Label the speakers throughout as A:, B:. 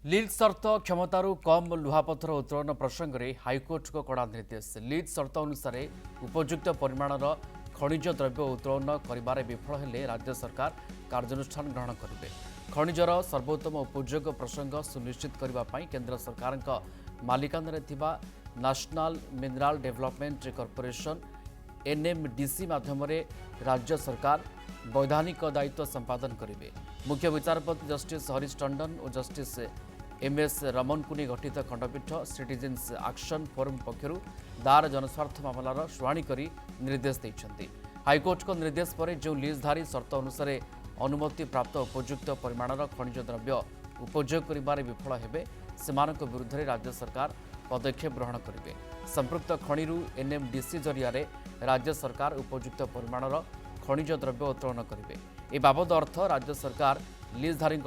A: Lease शर्त क्षमतारू कम लुहापथर उत्तोलन प्रसंग में हाइकोर्ट को कड़ा निर्देश। लीज शर्त अनुसार उपयुक्त परिमाणर खनिज द्रव्य उत्तोलन कर विफल हेले राज्य सरकार कार्यानुष्ठान ग्रहण करेंगे। खनिजर सर्वोत्तम उपयोग प्रसंग सुनिश्चित करने केंद्र सरकार मालिकाना नेशनल मिनराल डेवलपमेंट कॉर्पोरेशन एनएमडीसी माध्यम राज्य सरकार वैधानिक दायित्व संपादन करेंगे। मुख्य विचारपति जस्टिस हरीश टंडन और जस्टिस एमएस रमन को गठित खंडपीठ सिटीजन्स एक्शन फोरम पक्षर दार जनस्वार्थ मामलार शुणाणी कर निर्देश देते। हाइकोर्ट को निर्देश पर जो लीजधारी शर्त अनुसार अनुमति प्राप्त उपयुक्त परिमाणर खनिज द्रव्य उपयोग कर विफल हेबे सेमानक विरुद्ध राज्य सरकार पदक्षेप ग्रहण करेंगे। संपृक्त खणिरू एनएमडीसी जरिया राज्य सरकार उपयुक्त परिमाणर खनिज द्रव्य उत्तोलन करेंगे। ए बाबद अर्थ राज्य सरकार लीजधारी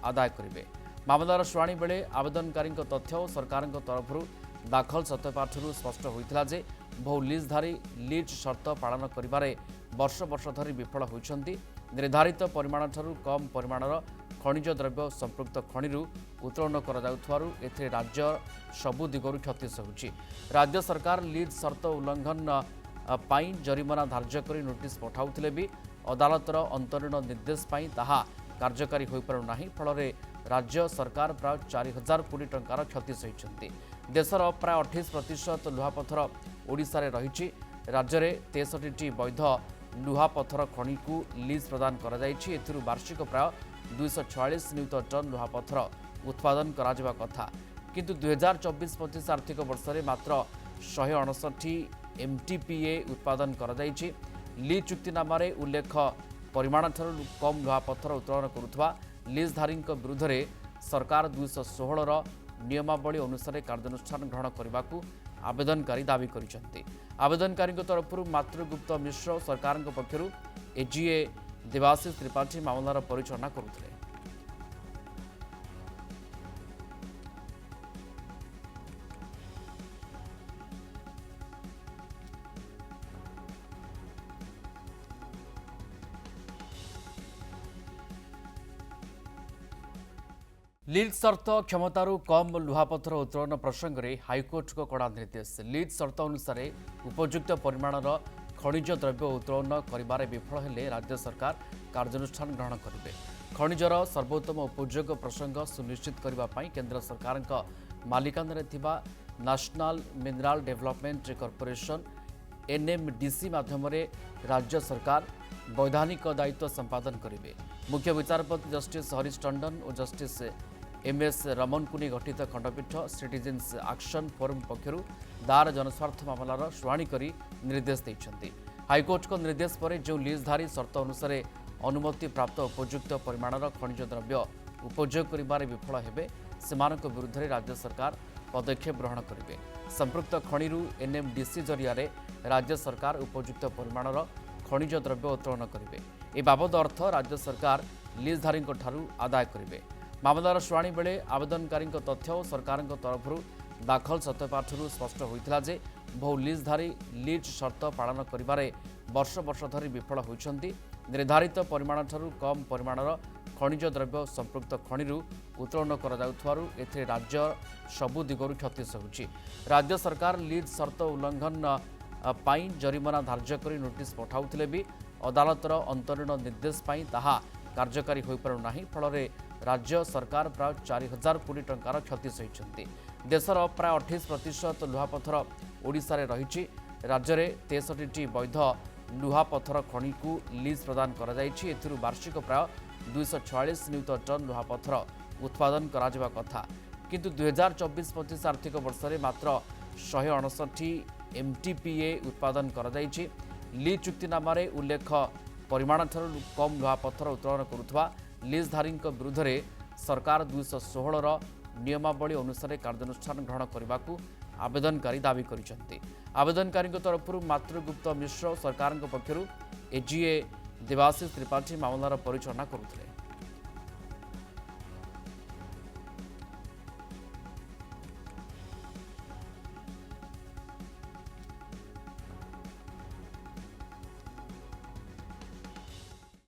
A: आदाय करेंगे। मामलार शुणाणी बेले आवेदनकारी तथ्य और सरकार तरफ दाखल सत्यपाठ स्पष्ट होता जे बहु लीजधारी लीज शर्त पालन कर वर्ष वर्ष धरी विफल होती। निर्धारित परिमाण ठारू कम परिमाणर खनिज द्रव्य संपृक्त खणिरू उत्तोलन कर राज्य सबु दिगरू क्षति सहूची। राज्य सरकार लीज शर्त उल्लंघन पाई जरिमाना धार्य कर नोटिस पठाउथिले भी अदालतर अंतरीण निर्देश पाई ताहा कार्यकारी हो पारु नाही। फल राज्य सरकार प्राय 4000 कोटी टंकार क्षति सहित देशर प्राय 28% लुहापथर ओडिशा रे रही। राज्य में 63टी वैध लुहापथर खनि को लीज प्रदान कर वार्षिक प्राय 246 न्यूटन टन लुहापथर उत्पादन करा कथा, किंतु 2024-25 आर्थिक वर्ष में मात्र 159 एमटीपीए उत्पादन कर लीज चुक्तिनामा उल्लेख परिमाण ठारू कम लुहापथर उत्तोलन करुवा लीजधारी विरुद्ध सरकार 216 नियमावली अनुसार कार्यानुष्ठान ग्रहण करने को आवेदनकारी दावी करिसेंती। आवेदनकारी तरफ मातृगुप्त मिश्र सरकार पक्षर एजीए देवाशीष त्रिपाठी मामलार परिचालना करुଥିଲେ। लीज शर्त क्षमतारू कम लुहापथर उत्तोलन प्रसंग में हाइकोर्ट को कड़ा निर्देश। लीज शर्त अनुसार उपयुक्त परिमाणर खनिज द्रव्य उत्तोलन कर विफल हेले राज्य सरकार कार्यानुष्ठान ग्रहण करेंगे। खनिजर सर्वोत्तम उपयोग प्रसंग सुनिश्चित करने केंद्र सरकार मालिकाना नेशनल मिनराल डेवलपमेंट कॉर्पोरेशन एनएमडीसी माध्यम राज्य सरकार वैधानिक दायित्व संपादन करेंगे। मुख्य विचारपति जस्टिस हरीश टंडन और जस्टिस एमएस रमन को गठित खंडपीठ सिटीजन्स एक्शन फोरम पक्षर दार जनस्वार्थ मामलार शुणाणी कर निर्देश देते। हाइकोर्ट को निर्देश पर जो लीजधारी शर्त अनुसार अनुमति प्राप्त उपयुक्त परिमाणर खनिज द्रव्य उपयोग कर विफल हेबे सेमानक विरुद्ध राज्य सरकार पदक्षेप ग्रहण करेंगे। संपृक्त खणिरू एनएमडीसी जरिया राज्य सरकार उपयुक्त परिमाणर खनिज द्रव्य उत्तोलन करेंगे। ए बाबद अर्थ राज्य सरकार लीजधारी आदाय करेंगे। मामलार शुणाणी बेले आवेदनकारी तथ्य और सरकार तरफ दाखल सत्यपाठ स्पष्ट होता जे बहु लीजधारी लीज शर्त पालन कर वर्ष वर्ष धरी विफल होती। निर्धारित परिमाण ठारू कम परिमाणर खनिज द्रव्य संपृक्त खणिरू उत्तोलन कर राज्य सबु दिगरू क्षति सहूची। राज्य सरकार लीज शर्त उल्लंघन पाई जरिमाना धार्य कर नोटिस पठाउथिले भी अदालतर अंतरीण निर्देश पाई ताहा कार्यकारी हो पारु नाही। फल राज्य सरकार प्राय 4000 कोटी टंकार क्षति सहित देशर प्राय 28% लुहापथर ओडिशा रे रही। राज्य में 63टी वैध लुहापथर खनि को लीज प्रदान कर वार्षिक प्राय 246 न्यूटन टन लुहापथर उत्पादन करा कथा, किंतु 2024-25 आर्थिक वर्ष में मात्र 159 एमटीपीए उत्पादन कर लीज चुक्तिनामा उल्लेख परिमाण ठारू कम लुहापथर उत्तोलन करुवा लीजधारी विरुद्ध सरकार 216 नियमावली अनुसार कार्यानुष्ठान ग्रहण करने को आवेदनकारी दावी करिसेंती। आवेदनकारी तरफ मातृगुप्त मिश्र सरकार पक्षर एजीए देवाशीष त्रिपाठी मामलार परिचालना करुଥିଲେ।